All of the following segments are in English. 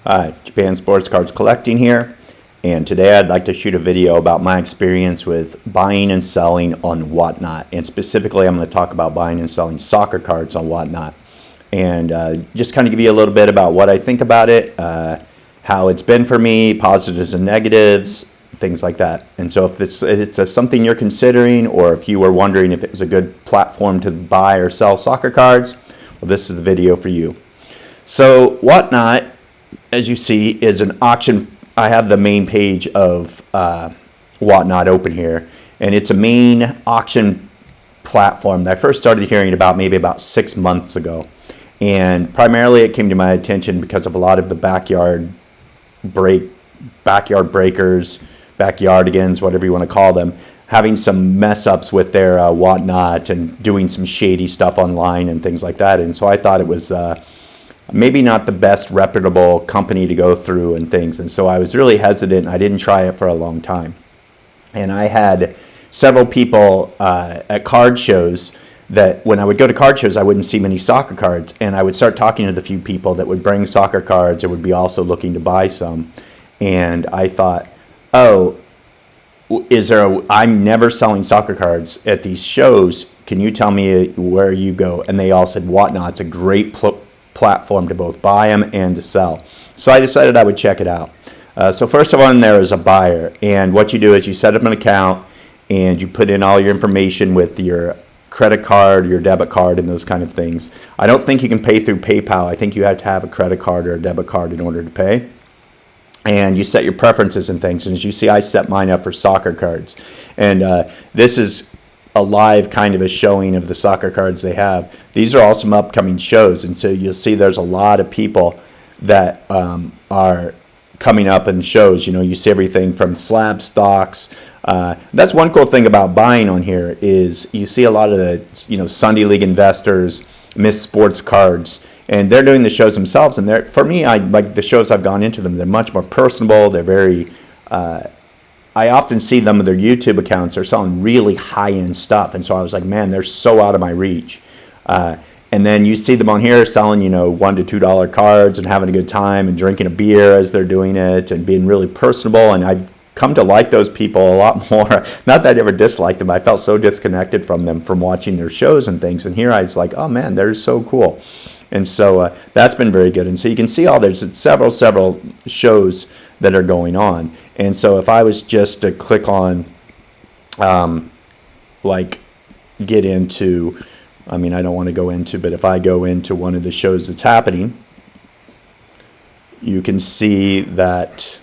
Hi, Japan Sports Cards Collecting here, and today I'd like to shoot a video about my experience with buying and selling on Whatnot, and specifically I'm going to talk about buying and selling soccer cards on Whatnot, and just kind of give you a little bit about what I think about it, how it's been for me, positives and negatives, things like that. And so if it's something you're considering, or if you were wondering if it was a good platform to buy or sell soccer cards, well, this is the video for you. So Whatnot, as you see, is an auction. I have the main page of Whatnot open here, and it's a main auction platform that I first started hearing about maybe about 6 months ago. And primarily it came to my attention because of a lot of the backyard breakers, backyardigans, whatever you want to call them, having some mess ups with their Whatnot and doing some shady stuff online and things like that. And so I thought it was maybe not the best reputable company to go through and things. And so I was really hesitant. I didn't try it for a long time. And I had several people at card shows that when I would go to card shows, I wouldn't see many soccer cards. And I would start talking to the few people that would bring soccer cards or would be also looking to buy some. And I thought, oh, I'm never selling soccer cards at these shows. Can you tell me where you go? And they all said, Whatnot's a great platform to both buy them and to sell. So I decided I would check it out. So first of all, there is a buyer, and what you do is you set up an account and you put in all your information with your credit card, your debit card, and those kind of things. I don't think you can pay through PayPal. I think you have to have a credit card or a debit card in order to pay. And you set your preferences and things. And as you see, I set mine up for soccer cards. And this is a live kind of a showing of the soccer cards they have. These are all some upcoming shows, and so you'll see there's a lot of people that are coming up in shows. You know, you see everything from slab stocks. That's one cool thing about buying on here is you see a lot of the, you know, Sunday League investors, Miss Sports Cards, and they're doing the shows themselves. And they're, for me, I like the shows I've gone into them. They're much more personable. They're very I often see them with their YouTube accounts are selling really high-end stuff, and so I was like, man, they're so out of my reach. And then you see them on here selling, you know, $1 to $2 cards and having a good time and drinking a beer as they're doing it and being really personable. And I've come to like those people a lot more. Not that I ever disliked them. I felt so disconnected from them from watching their shows and things. And here I was like, oh man, they're so cool. And so that's been very good. And so you can see there's several shows that are going on. And so if I was just to click on, get into, I mean, I don't want to go into, but if I go into one of the shows that's happening, you can see that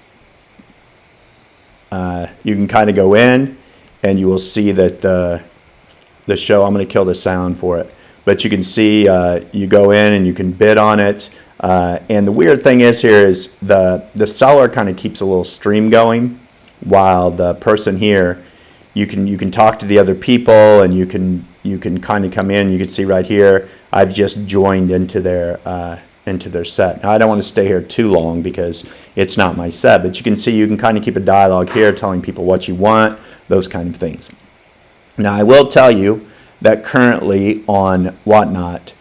you can kind of go in and you will see that the show, I'm going to kill the sound for it, but you can see you go in and you can bid on it. And the weird thing is here is the seller kind of keeps a little stream going while the person here, you can talk to the other people, and you can kind of come in. You can see right here, I've just joined into their set. Now I don't want to stay here too long because it's not my set, but you can see you can kind of keep a dialogue here, telling people what you want, those kind of things. Now I will tell you that currently on Whatnot,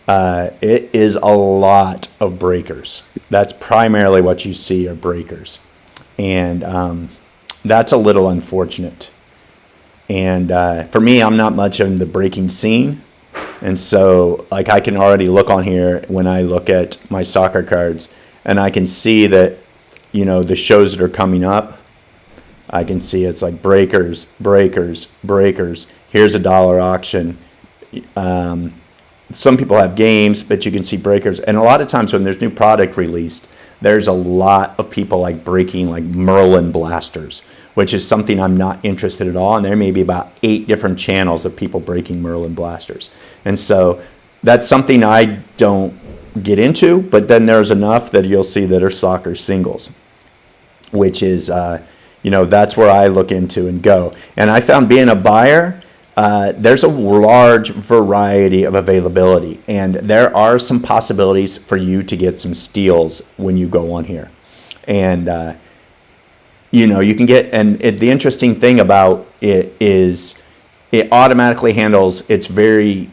it is a lot of breakers. That's primarily what you see are breakers. And that's a little unfortunate. And for me, I'm not much in the breaking scene. And so like I can already look on here when I look at my soccer cards, and I can see that, you know, the shows that are coming up, I can see it's like breakers. Here's a dollar auction. Some people have games, but you can see breakers. And a lot of times when there's new product released, there's a lot of people like breaking like Merlin blasters, which is something I'm not interested at all. And there may be about 8 different channels of people breaking Merlin blasters. And so that's something I don't get into, but then there's enough that you'll see that are soccer singles, which is, you know, that's where I look into and go. And I found being a buyer, there's a large variety of availability, and there are some possibilities for you to get some steals when you go on here. And you know, you can get, and the interesting thing about it is it automatically handles, it's very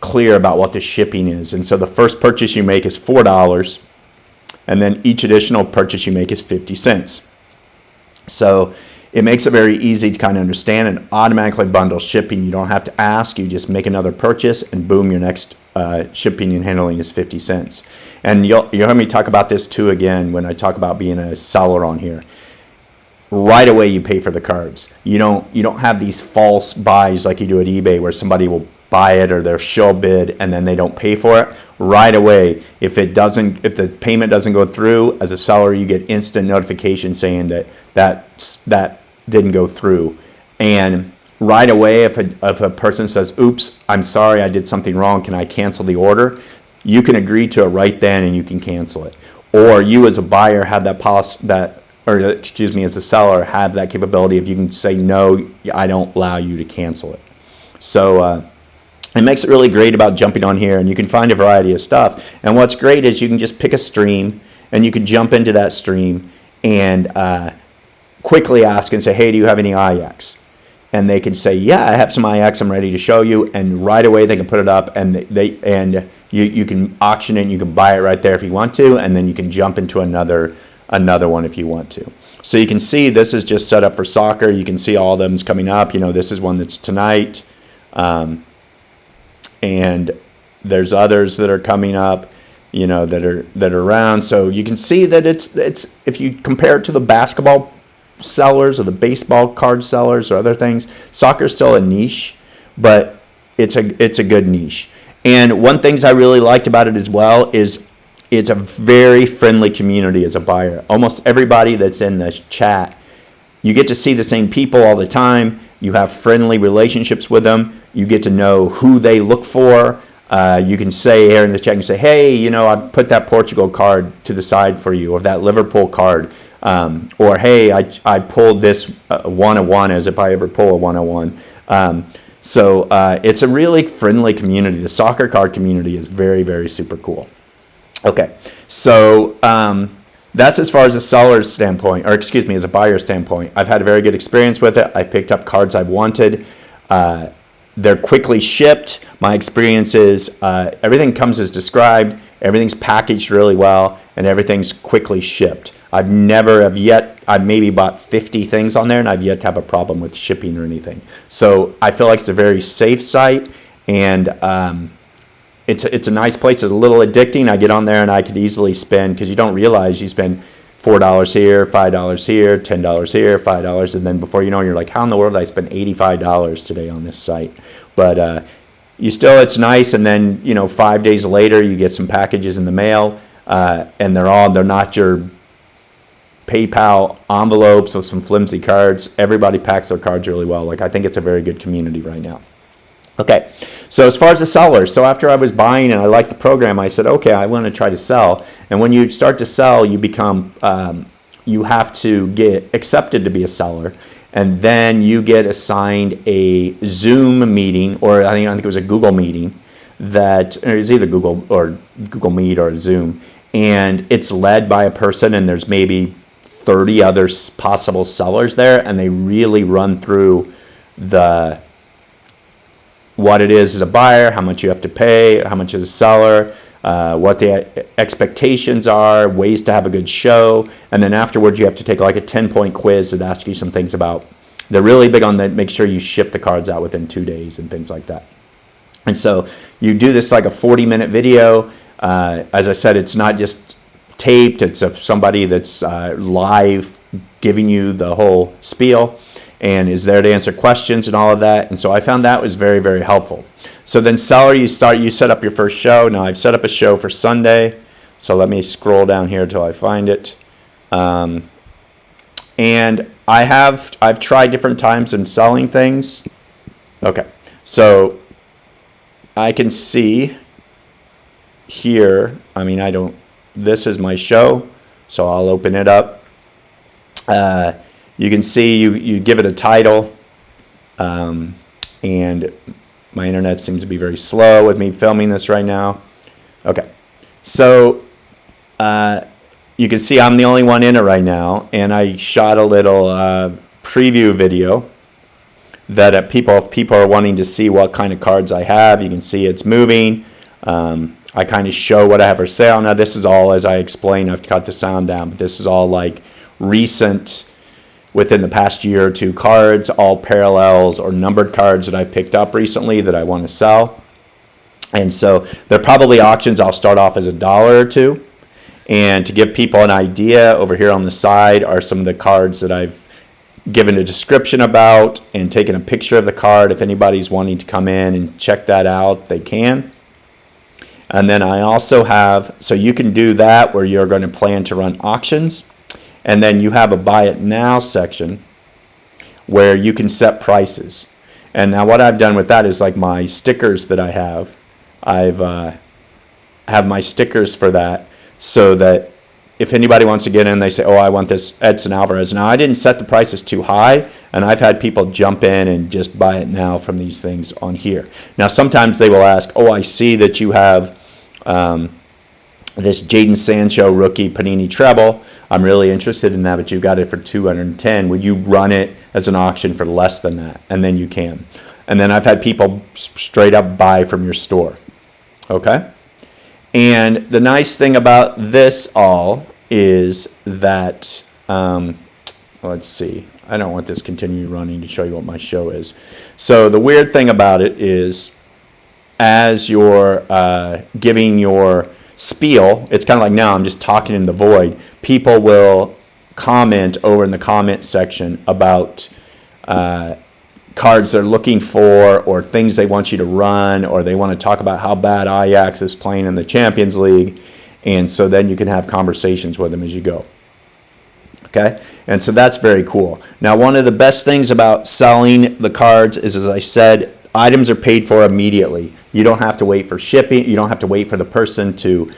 clear about what the shipping is. And so the first purchase you make is $4, and then each additional purchase you make is 50 cents. So it makes it very easy to kind of understand and automatically bundle shipping. You don't have to ask. You just make another purchase, and boom, your next shipping and handling is 50 cents. And you'll hear me talk about this too again when I talk about being a seller on here. Right away, you pay for the cards. You don't have these false buys like you do at eBay where somebody will buy it or they'll show bid and then they don't pay for it. Right away, if the payment doesn't go through, as a seller, you get instant notification saying that didn't go through. And right away, if a person says, "Oops, I'm sorry, I did something wrong. Can I cancel the order?" You can agree to it right then, and you can cancel it. Or you, as a buyer, have that policy as a seller, have that capability if you can say, "No, I don't allow you to cancel it." So it makes it really great about jumping on here, and you can find a variety of stuff. And what's great is you can just pick a stream, and you can jump into that stream and quickly ask and say, "Hey, do you have any IX?" And they can say, "Yeah, I have some IX. I'm ready to show you." And right away they can put it up, and you can auction it, and you can buy it right there if you want to, and then you can jump into another one if you want to. So you can see this is just set up for soccer. You can see all of them's coming up. This is one that's tonight, and there's others that are coming up, that are around. So you can see that it's if you compare it to the basketball sellers or the baseball card sellers or other things, soccer's still a niche, but it's a good niche. And one things I really liked about it as well is it's a very friendly community as a buyer. Almost everybody that's in the chat, you get to see the same people all the time. You have friendly relationships with them. You get to know who they look for. You can say here in the chat, you can say, "Hey, I've put that Portugal card to the side for you," or that Liverpool card. Or, "Hey, I pulled this 101," as if I ever pull a 101. So it's a really friendly community. The soccer card community is very, very super cool. Okay, so that's as far as a seller's standpoint, or excuse me, as a buyer's standpoint. I've had a very good experience with it. I picked up cards I've wanted. They're quickly shipped. My experience is everything comes as described, everything's packaged really well, and everything's quickly shipped. I've maybe bought 50 things on there, and I've yet to have a problem with shipping or anything. So I feel like it's a very safe site, and it's a nice place. It's a little addicting. I get on there, and I could easily spend, because you don't realize you spend $4 here, $5 here, $10 here, $5, and then before you know it, you're like, how in the world did I spend $85 today on this site? But it's nice, and then 5 days later you get some packages in the mail, and they're not your PayPal envelopes with some flimsy cards. Everybody packs their cards really well. I think it's a very good community right now. Okay, so as far as the sellers, so after I was buying and I liked the program, I said, okay, I want to try to sell. And when you start to sell, you become, you have to get accepted to be a seller. And then you get assigned a Zoom meeting, or I think it was a Google meeting, it was either Google Meet or Zoom. And it's led by a person, and there's maybe 30 other possible sellers there, and they really run through what it is as a buyer, how much you have to pay, how much as a seller, what the expectations are, ways to have a good show, and then afterwards you have to take like a 10-point quiz that asks you some things about. They're really big on that. Make sure you ship the cards out within 2 days and things like that. And so you do this like a 40-minute video. As I said, it's not just taped. It's somebody that's live giving you the whole spiel and is there to answer questions and all of that. And so I found that was very, very helpful. So then seller, you set up your first show. Now I've set up a show for Sunday. So let me scroll down here till I find it. And I've tried different times in selling things. Okay, so I can see here, this is my show, so I'll open it up. You can see you give it a title, and my internet seems to be very slow with me filming this right now. Okay, so you can see I'm the only one in it right now, and I shot a little preview video that if people are wanting to see what kind of cards I have, you can see it's moving. I kind of show what I have for sale. Now this is all, as I explained, I've cut the sound down, but this is all like recent, within the past year or two, cards, all parallels or numbered cards that I picked up recently that I want to sell. And so they're probably auctions. I'll start off as $1 or $2. And to give people an idea, over here on the side are some of the cards that I've given a description about and taken a picture of the card. If anybody's wanting to come in and check that out, they can. And then I also have, so you can do that where you're going to plan to run auctions. And then you have a buy it now section where you can set prices. And now what I've done with that is like my stickers that I have. Have my stickers for that, so that if anybody wants to get in, they say, oh, I want this Edson Alvarez. Now, I didn't set the prices too high, and I've had people jump in and just buy it now from these things on here. Now, sometimes they will ask, oh, I see that you have this Jadon Sancho rookie Panini treble. I'm really interested in that, but you got it for $210. Would you run it as an auction for less than that? And then you can. And then I've had people straight up buy from your store. Okay? And the nice thing about this all is that, let's see, I don't want this continue running to show you what my show is. So the weird thing about it is, as you're giving your spiel, it's kind of like now I'm just talking in the void. People will comment over in the comment section about cards they're looking for, or things they want you to run, or they want to talk about how bad Ajax is playing in the Champions League. And so then you can have conversations with them as you go. Okay? And so that's very cool. Now, one of the best things about selling the cards is, as I said, items are paid for immediately. You don't have to wait for shipping. You don't have to wait for the person to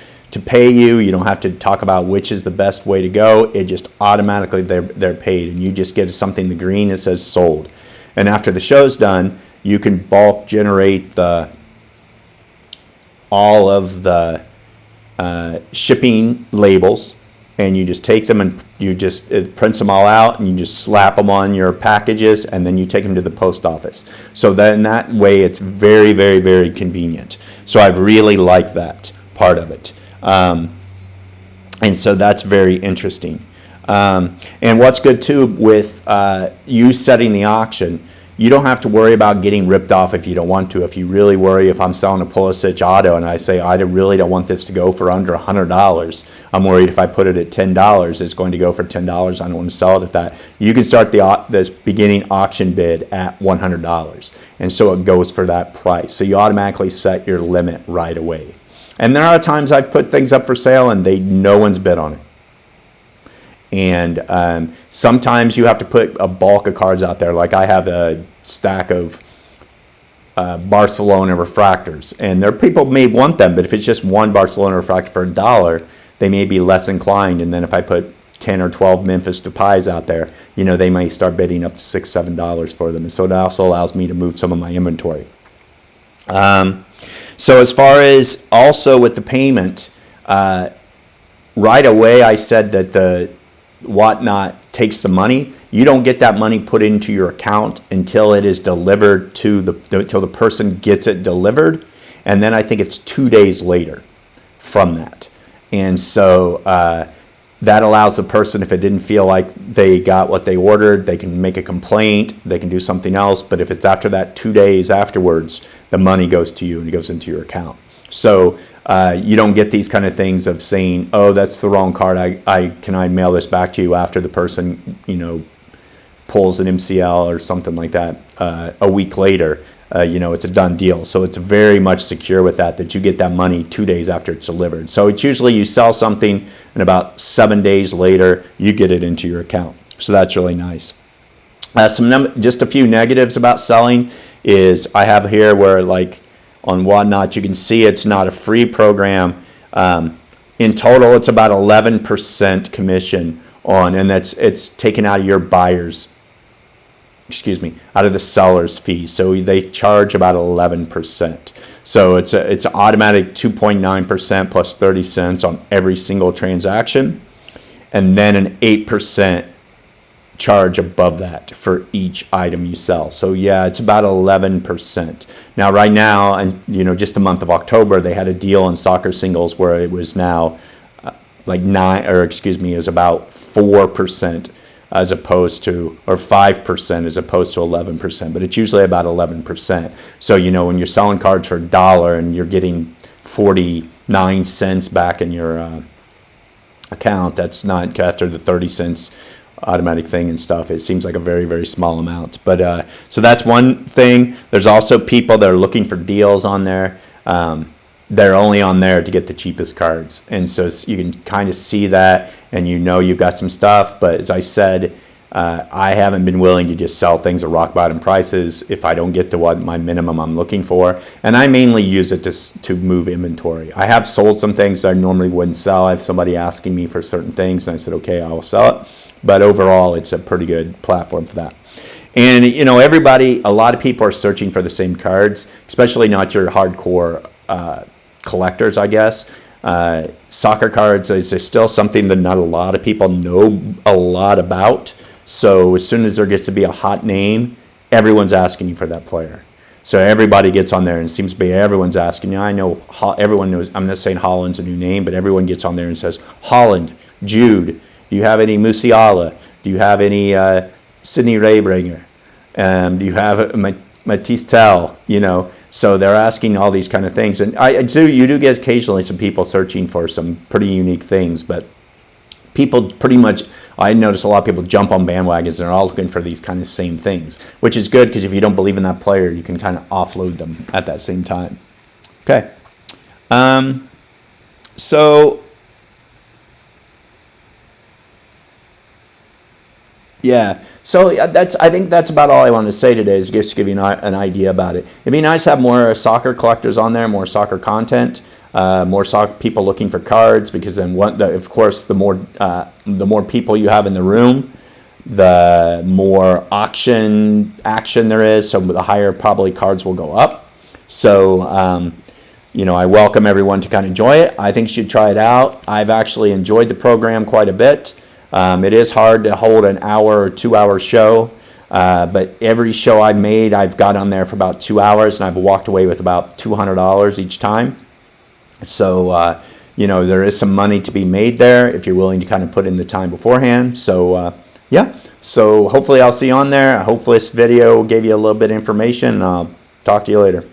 pay you. You don't have to talk about which is the best way to go. It just automatically they're paid, and you just get something, the green that says sold. And after the show's done, you can bulk generate all of the shipping labels, and you just take them and it prints them all out, and you just slap them on your packages, and then you take them to the post office. So then that way it's very, very, very convenient. So I've really liked that part of it. And so that's very interesting. And what's good too with you setting the auction, you don't have to worry about getting ripped off if you don't want to. If you really worry, if I'm selling a Pulisic auto and I say I really don't want this to go for under $100, I'm worried if I put it at $10, it's going to go for $10. I don't want to sell it at that. You can start this beginning auction bid at $100, and so it goes for that price. So you automatically set your limit right away. And there are times I've put things up for sale and no one's bid on it. And sometimes you have to put a bulk of cards out there. Like I have a stack of Barcelona refractors, and there people may want them, but if it's just one Barcelona refractor for $1, they may be less inclined. And then if I put 10 or 12 Memphis Depays out there, they may start bidding up to $6, $7 for them. And so it also allows me to move some of my inventory. So as far as also with the payment, right away I said that the Whatnot takes the money. You don't get that money put into your account until it is delivered until the person gets it delivered, and then I think it's 2 days later from that. And so that allows the person, if it didn't feel like they got what they ordered, they can make a complaint, they can do something else. But if it's after that 2 days afterwards, the money goes to you and it goes into your account. So you don't get these kind of things of saying, oh, that's the wrong card. Can I mail this back to you after the person, pulls an MCL or something like that a week later. It's a done deal. So it's very much secure with that you get that money 2 days after it's delivered. So it's usually you sell something and about 7 days later, you get it into your account. So that's really nice. Just a few negatives about selling is I have here where like on Whatnot, you can see it's not a free program. In total, it's about 11% commission on, and it's taken out of your buyer's, out of the seller's fee. So they charge about 11%. So it's an automatic 2.9% plus 30 cents on every single transaction, and then an 8% charge above that for each item you sell. So yeah, it's about 11%. Now right now, and just the month of October, they had a deal on soccer singles where it was now like it was about 4% as opposed to, or 5% as opposed to 11%, but it's usually about 11%. So when you're selling cards for $1 and you're getting 49 cents back in your account, that's not, after the 30 cents automatic thing and stuff, it seems like a very, very small amount. But so that's one thing. There's also people that are looking for deals on there. They're only on there to get the cheapest cards, and so you can kind of see that, and you've got some stuff. But as I said, I haven't been willing to just sell things at rock bottom prices if I don't get to what my minimum I'm looking for. And I mainly use it to move inventory. I have sold some things that I normally wouldn't sell. I have somebody asking me for certain things, and I said, okay, I will sell it. But overall, it's a pretty good platform for that. And a lot of people are searching for the same cards, especially not your hardcore collectors, I guess. Soccer cards is still something that not a lot of people know a lot about. So as soon as there gets to be a hot name, everyone's asking you for that player. So everybody gets on there, and it seems to be everyone's asking you. I know everyone knows. I'm not saying Holland's a new name, but everyone gets on there and says, Holland, Jude, do you have any Musiala? Do you have any Sidney Raybringer? Do you have Matisse Tell? So they're asking all these kind of things. And you do get occasionally some people searching for some pretty unique things, but people pretty much, I notice a lot of people jump on bandwagons and they're all looking for these kind of same things, which is good because if you don't believe in that player, you can kind of offload them at that same time. Okay. Yeah. So I think that's about all I wanted to say today, is just to give you an idea about it. It'd be nice to have more soccer collectors on there, more soccer content, more soccer people looking for cards, because then of course the more people you have in the room, the more auction action there is, so the higher probably cards will go up. So I welcome everyone to kind of enjoy it. I think you should try it out. I've actually enjoyed the program quite a bit. It is hard to hold an hour or 2 hour show, but every show I've made, I've got on there for about 2 hours, and I've walked away with about $200 each time. So, there is some money to be made there if you're willing to kind of put in the time beforehand. So, yeah. So hopefully I'll see you on there. Hopefully this video gave you a little bit of information. I'll talk to you later.